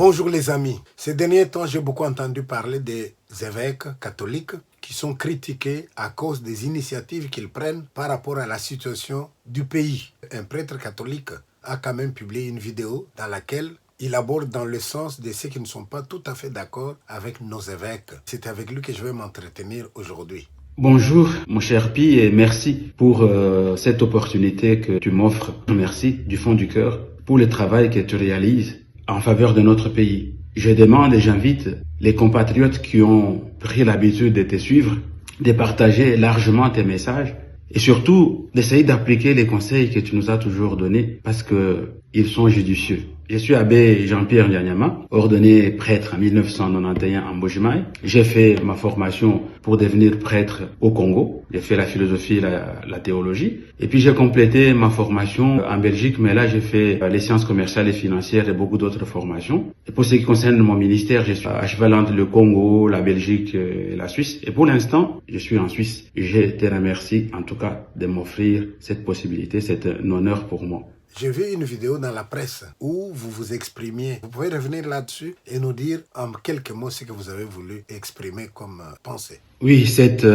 Bonjour les amis. Ces derniers temps, j'ai beaucoup entendu parler des évêques catholiques qui sont critiqués à cause des initiatives qu'ils prennent par rapport à la situation du pays. Un prêtre catholique a quand même publié une vidéo dans laquelle il aborde dans le sens de ceux qui ne sont pas tout à fait d'accord avec nos évêques. C'est avec lui que je vais m'entretenir aujourd'hui. Bonjour mon cher Pi et merci pour cette opportunité que tu m'offres. Merci du fond du cœur pour le travail que tu réalises en faveur de notre pays. Je demande et j'invite les compatriotes qui ont pris l'habitude de te suivre, de partager largement tes messages et surtout d'essayer d'appliquer les conseils que tu nous as toujours donnés parce que ils sont judicieux. Je suis abbé Jean-Pierre Ndianyama, ordonné prêtre en 1991 en Mbuji-Mayi. J'ai fait ma formation pour devenir prêtre au Congo. J'ai fait la philosophie, la théologie. Et puis j'ai complété ma formation en Belgique, mais là j'ai fait les sciences commerciales et financières et beaucoup d'autres formations. Et pour ce qui concerne mon ministère, je suis à cheval entre le Congo, la Belgique et la Suisse. Et pour l'instant, je suis en Suisse. Je te remercie en tout cas de m'offrir cette possibilité. C'est un honneur pour moi. J'ai vu une vidéo dans la presse où vous vous exprimiez. Vous pouvez revenir là-dessus et nous dire en quelques mots ce que vous avez voulu exprimer comme pensée. Oui, cette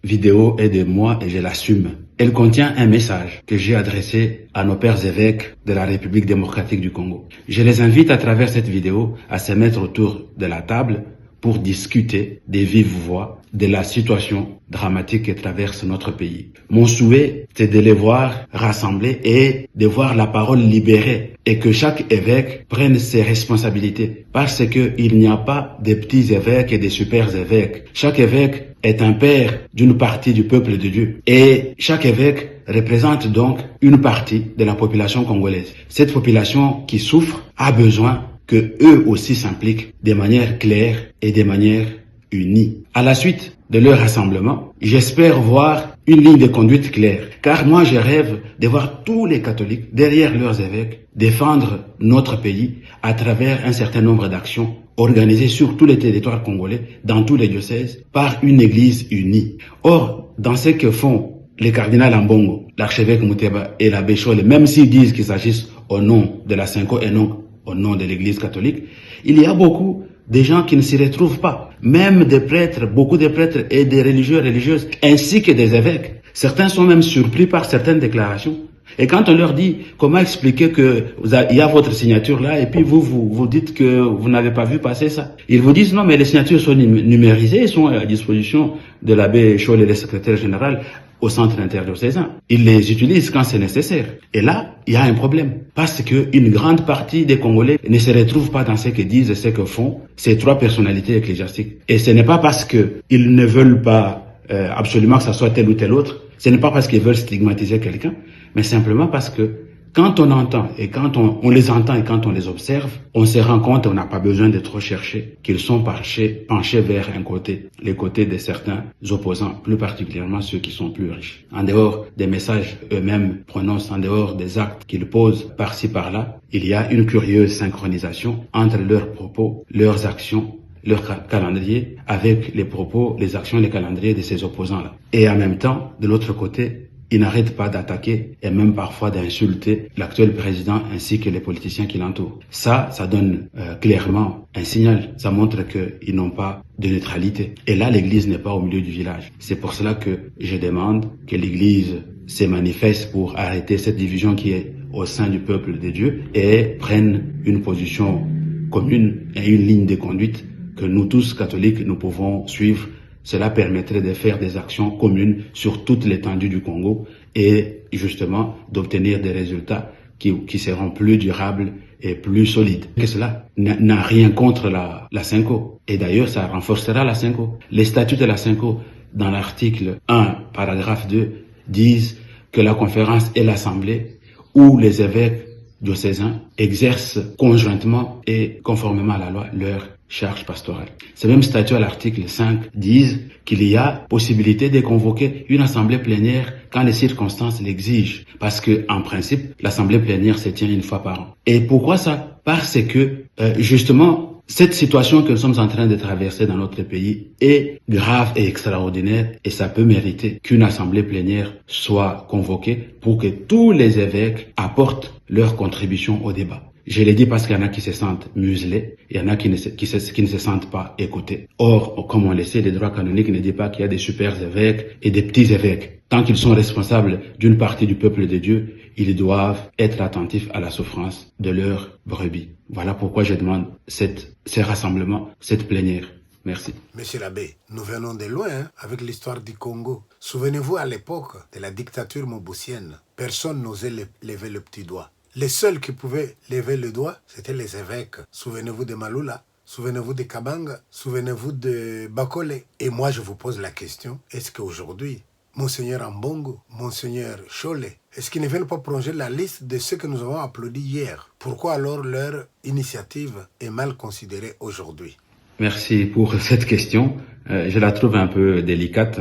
vidéo est de moi et je l'assume. Elle contient un message que j'ai adressé à nos pères évêques de la République démocratique du Congo. Je les invite à travers cette vidéo à se mettre autour de la table pour discuter des vives voix de la situation dramatique que traverse notre pays. Mon souhait, c'est de les voir rassemblés et de voir la parole libérée et que chaque évêque prenne ses responsabilités parce que il n'y a pas de petits évêques et de super évêques. Chaque évêque est un père d'une partie du peuple de Dieu et chaque évêque représente donc une partie de la population congolaise. Cette population qui souffre a besoin que eux aussi s'impliquent de manière claire et de manière unie. À la suite de leur rassemblement, j'espère voir une ligne de conduite claire, car moi je rêve de voir tous les catholiques derrière leurs évêques défendre notre pays à travers un certain nombre d'actions organisées sur tous les territoires congolais, dans tous les diocèses, par une église unie. Or, dans ce que font les cardinals Ambongo, l'archevêque Mouteba et l'abbé Chole, même s'ils disent qu'il s'agisse au nom de la Cinco et non au nom de l'Église catholique, il y a beaucoup de gens qui ne s'y retrouvent pas. Même des prêtres, beaucoup de prêtres et des religieux et religieuses, ainsi que des évêques. Certains sont même surpris par certaines déclarations. Et quand on leur dit comment expliquer que il y a votre signature là et puis vous dites que vous n'avez pas vu passer ça, ils vous disent non mais les signatures sont numérisées, sont à la disposition de l'abbé Chole et le secrétaire général au centre interdiocésain. Ils les utilisent quand c'est nécessaire. Et là, il y a un problème. Parce que une grande partie des Congolais ne se retrouvent pas dans ce que disent et ce que font ces trois personnalités ecclésiastiques. Et ce n'est pas parce qu'ils ne veulent pas absolument que ça soit tel ou tel autre. Ce n'est pas parce qu'ils veulent stigmatiser quelqu'un, mais simplement parce que quand on entend et quand on les entend et quand on les observe, on se rend compte, on n'a pas besoin de trop chercher, qu'ils sont penchés vers un côté, les côtés de certains opposants, plus particulièrement ceux qui sont plus riches. En dehors des messages eux-mêmes prononcent, en dehors des actes qu'ils posent par-ci par-là, il y a une curieuse synchronisation entre leurs propos, leurs actions, leur calendrier avec les propos, les actions et les calendriers de ces opposants-là. Et en même temps, de l'autre côté, ils n'arrêtent pas d'attaquer et même parfois d'insulter l'actuel président ainsi que les politiciens qui l'entourent. Ça donne clairement un signal. Ça montre qu'ils n'ont pas de neutralité. Et là, l'Église n'est pas au milieu du village. C'est pour cela que je demande que l'Église se manifeste pour arrêter cette division qui est au sein du peuple de Dieu et prenne une position commune et une ligne de conduite que nous tous, catholiques, nous pouvons suivre. Cela permettrait de faire des actions communes sur toute l'étendue du Congo et justement d'obtenir des résultats qui seront plus durables et plus solides. Que cela n'a rien contre la Cinco. Et d'ailleurs, ça renforcera la Cinco. Les statuts de la Cinco, dans l'article 1, paragraphe 2, disent que la conférence et l'assemblée où les évêques diocésains exercent conjointement et conformément à la loi leur charge pastorale. Ces mêmes statuts à l'article 5 disent qu'il y a possibilité de convoquer une assemblée plénière quand les circonstances l'exigent. Parce que, en principe, l'assemblée plénière se tient une fois par an. Et pourquoi ça? Parce que, justement, cette situation que nous sommes en train de traverser dans notre pays est grave et extraordinaire et ça peut mériter qu'une assemblée plénière soit convoquée pour que tous les évêques apportent leur contribution au débat. Je l'ai dit parce qu'il y en a qui se sentent muselés, il y en a qui ne se sentent pas écoutés. Or, comme on le sait, le droit canonique ne dit pas qu'il y a des super évêques et des petits évêques. Tant qu'ils sont responsables d'une partie du peuple de Dieu, ils doivent être attentifs à la souffrance de leurs brebis. Voilà pourquoi je demande ces rassemblements, cette plénière. Merci. Monsieur l'abbé, nous venons de loin avec l'histoire du Congo. Souvenez-vous, à l'époque de la dictature mobusienne, personne n'osait lever le petit doigt. Les seuls qui pouvaient lever le doigt, c'étaient les évêques. Souvenez-vous de Malula, souvenez-vous de Kabanga, souvenez-vous de Bakole. Et moi, je vous pose la question, est-ce qu'aujourd'hui, Monseigneur Ambongo, Monseigneur Cholet, est-ce qu'ils ne viennent pas prolonger la liste de ceux que nous avons applaudis hier? Pourquoi alors leur initiative est mal considérée aujourd'hui? Merci pour cette question. Je la trouve un peu délicate.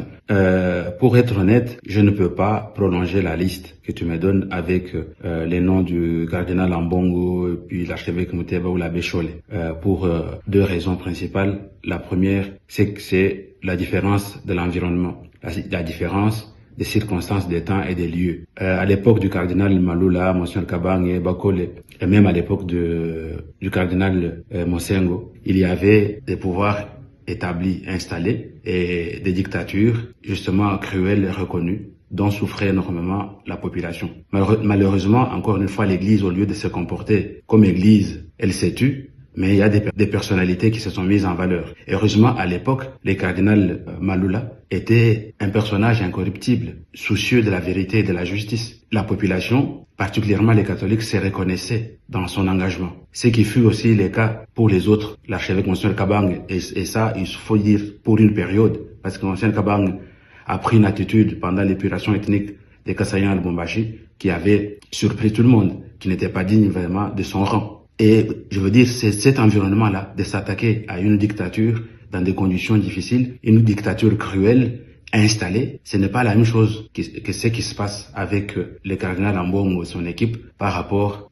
Pour être honnête, je ne peux pas prolonger la liste que tu me donnes avec les noms du cardinal Ambongo, puis l'archevêque Mouteba ou l'abbé Cholet. Pour deux raisons principales. La première, c'est que c'est la différence de l'environnement, la différence des circonstances, des temps et des lieux. À l'époque du cardinal Malula, Monseigneur Kabang Bakole, et même à l'époque du cardinal Mosengo, il y avait des pouvoirs établis, installés, et des dictatures justement cruelles et reconnues, dont souffrait énormément la population. Malheureusement, encore une fois, l'Église, au lieu de se comporter comme Église, elle s'est tue. Mais il y a des personnalités qui se sont mises en valeur. Heureusement, à l'époque, le cardinal Malula était un personnage incorruptible, soucieux de la vérité et de la justice. La population, particulièrement les catholiques, se reconnaissaient dans son engagement. Ce qui fut aussi le cas pour les autres, l'archevêque Monseigneur Kabang, et ça, il faut dire pour une période, parce que Monseigneur Kabang a pris une attitude pendant l'épuration ethnique des Kasaïens à Lubumbashi qui avait surpris tout le monde, qui n'était pas digne vraiment de son rang. Et je veux dire, c'est cet environnement-là de s'attaquer à une dictature dans des conditions difficiles, une dictature cruelle, installée. Ce n'est pas la même chose que ce qui se passe avec le cardinal Ambongo et son équipe par rapport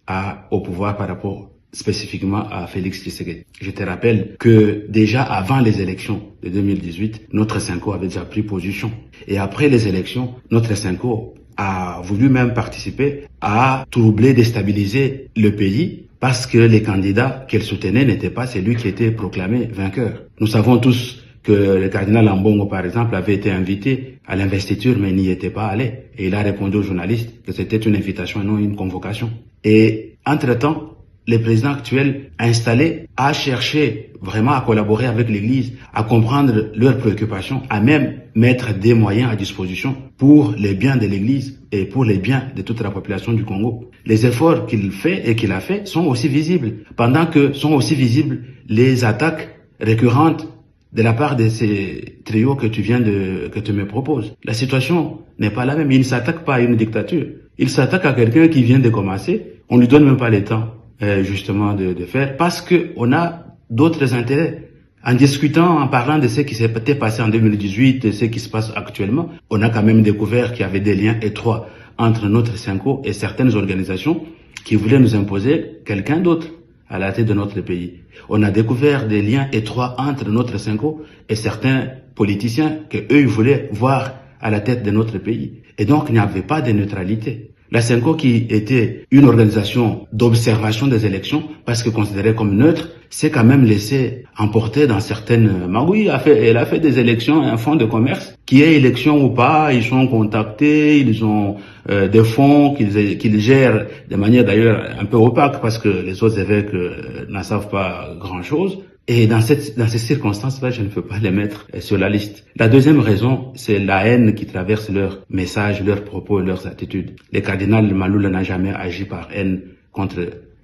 au pouvoir, par rapport spécifiquement à Félix Tshisekedi. Je te rappelle que déjà avant les élections de 2018, notre Synco avait déjà pris position. Et après les élections, notre Synco a voulu même participer à troubler, déstabiliser le pays, parce que les candidats qu'elle soutenait n'étaient pas celui qui était proclamé vainqueur. Nous savons tous que le cardinal Ambongo, par exemple, avait été invité à l'investiture, mais n'y était pas allé. Et il a répondu aux journalistes que c'était une invitation et non une convocation. Et entre-temps, le président actuel installé a cherché vraiment à collaborer avec l'Église, à comprendre leurs préoccupations, à même mettre des moyens à disposition pour les biens de l'Église et pour les biens de toute la population du Congo. Les efforts qu'il fait et qu'il a fait sont aussi visibles, pendant que sont aussi visibles les attaques récurrentes de la part de ces trios que tu me proposes. La situation n'est pas la même. Il ne s'attaque pas à une dictature. Il s'attaque à quelqu'un qui vient de commencer. On lui donne même pas le temps justement de faire, parce que on a d'autres intérêts. En discutant, en parlant de ce qui s'était passé en 2018 et ce qui se passe actuellement, on a quand même découvert qu'il y avait des liens étroits entre notre Synco et certaines organisations qui voulaient nous imposer quelqu'un d'autre à la tête de notre pays. On a découvert des liens étroits entre notre Synco et certains politiciens que eux ils voulaient voir à la tête de notre pays. Et donc, il n'y avait pas de neutralité. La Synco, qui était une organisation d'observation des élections, parce que considérée comme neutre, s'est quand même laissée emporter dans certaines magouilles. Elle a fait des élections, un fonds de commerce, qui est élection ou pas, ils sont contactés, ils ont des fonds qu'ils gèrent de manière d'ailleurs un peu opaque, parce que les autres évêques n'en savent pas grand-chose. Et dans ces circonstances-là, je ne peux pas les mettre sur la liste. La deuxième raison, c'est la haine qui traverse leurs messages, leurs propos, leurs attitudes. Le cardinal Malula n'a jamais agi par haine contre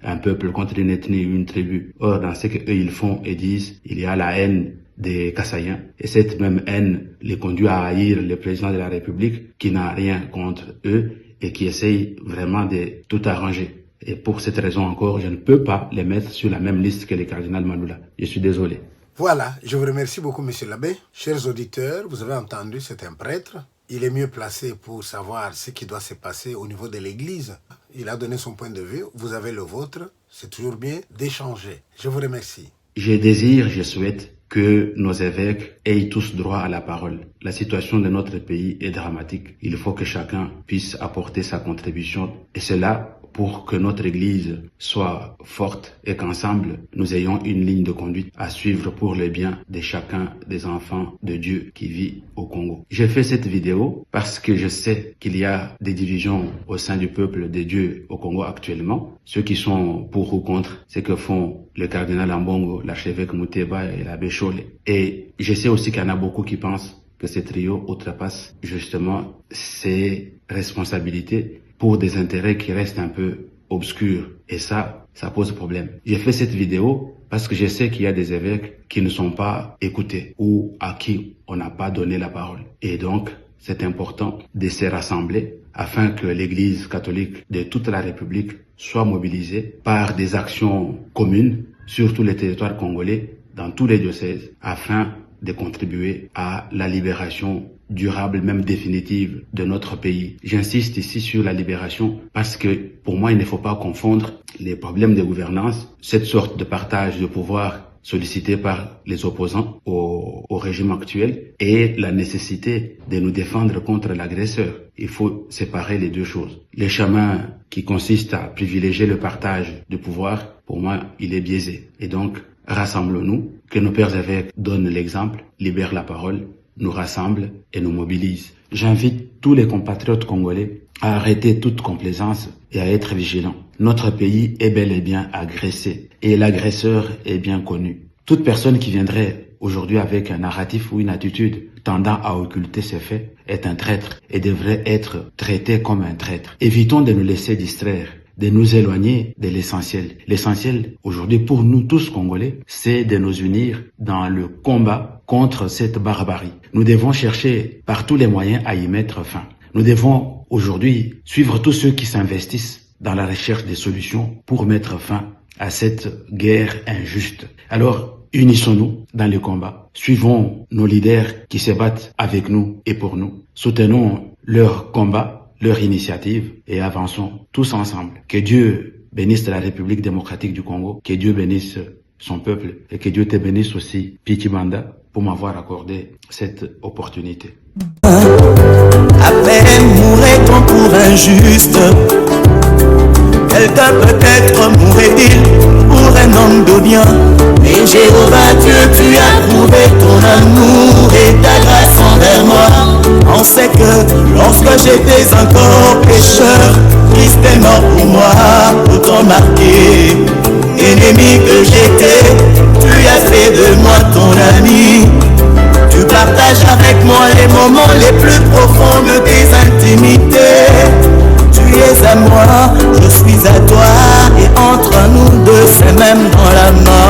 un peuple, contre une ethnie, une tribu. Or, dans ce qu'eux ils font et disent, il y a la haine des Kasaïens. Et cette même haine les conduit à haïr le président de la République, qui n'a rien contre eux et qui essaye vraiment de tout arranger. Et pour cette raison encore, je ne peux pas les mettre sur la même liste que le cardinal Malula. Je suis désolé. Voilà, je vous remercie beaucoup, monsieur l'abbé. Chers auditeurs, vous avez entendu, c'est un prêtre. Il est mieux placé pour savoir ce qui doit se passer au niveau de l'Église. Il a donné son point de vue, vous avez le vôtre. C'est toujours bien d'échanger. Je vous remercie. Je souhaite que nos évêques aient tous droit à la parole. La situation de notre pays est dramatique. Il faut que chacun puisse apporter sa contribution. Et cela pour que notre Église soit forte et qu'ensemble, nous ayons une ligne de conduite à suivre pour le bien de chacun des enfants de Dieu qui vit au Congo. J'ai fait cette vidéo parce que je sais qu'il y a des divisions au sein du peuple de Dieu au Congo actuellement. Ceux qui sont pour ou contre ce que font le cardinal Ambongo, l'archevêque Mouteba et l'abbé Cholé. Et je sais aussi qu'il y en a beaucoup qui pensent que ce trio outrepasse justement ses responsabilités pour des intérêts qui restent un peu obscurs. Et ça pose problème. J'ai fait cette vidéo parce que je sais qu'il y a des évêques qui ne sont pas écoutés ou à qui on n'a pas donné la parole. Et donc, c'est important de se rassembler afin que l'Église catholique de toute la République soit mobilisée par des actions communes sur tous les territoires congolais, dans tous les diocèses, afin de contribuer à la libération durable, même définitive, de notre pays. J'insiste ici sur la libération parce que pour moi, il ne faut pas confondre les problèmes de gouvernance, cette sorte de partage de pouvoir sollicité par les opposants au régime actuel, et la nécessité de nous défendre contre l'agresseur. Il faut séparer les deux choses. Le chemin qui consiste à privilégier le partage du pouvoir, pour moi, il est biaisé. Et donc, rassemblons-nous, que nos pères évêques donnent l'exemple, libèrent la parole, nous rassemblent et nous mobilisent. J'invite tous les compatriotes congolais à arrêter toute complaisance et à être vigilants. Notre pays est bel et bien agressé et l'agresseur est bien connu. Toute personne qui viendrait aujourd'hui avec un narratif ou une attitude tendant à occulter ces faits est un traître et devrait être traité comme un traître. Évitons de nous laisser distraire, de nous éloigner de l'essentiel. L'essentiel aujourd'hui pour nous tous Congolais, c'est de nous unir dans le combat contre cette barbarie. Nous devons chercher par tous les moyens à y mettre fin. Nous devons aujourd'hui suivre tous ceux qui s'investissent dans la recherche des solutions pour mettre fin à cette guerre injuste. Alors, unissons-nous dans le combat. Suivons nos leaders qui se battent avec nous et pour nous. Soutenons leur combat, leur initiative et avançons tous ensemble. Que Dieu bénisse la République démocratique du Congo, que Dieu bénisse son peuple et que Dieu te bénisse aussi, Piti Banda, pour m'avoir accordé cette opportunité. À peine mourrait-on pour un juste, quelqu'un peut-être mourrait-il pour un homme de bien. Mais Jéhovah Dieu, tu as prouvé ton amour et ta grâce envers moi. On sait que lorsque j'étais encore pécheur, Christ est mort pour moi, pour t'en marquer. Ennemi que j'étais, tu as fait de moi ton ami. Tu partages avec moi les moments les plus profonds de tes intimités. Tu es à moi, je suis à toi, et entre nous deux c'est même dans la mort.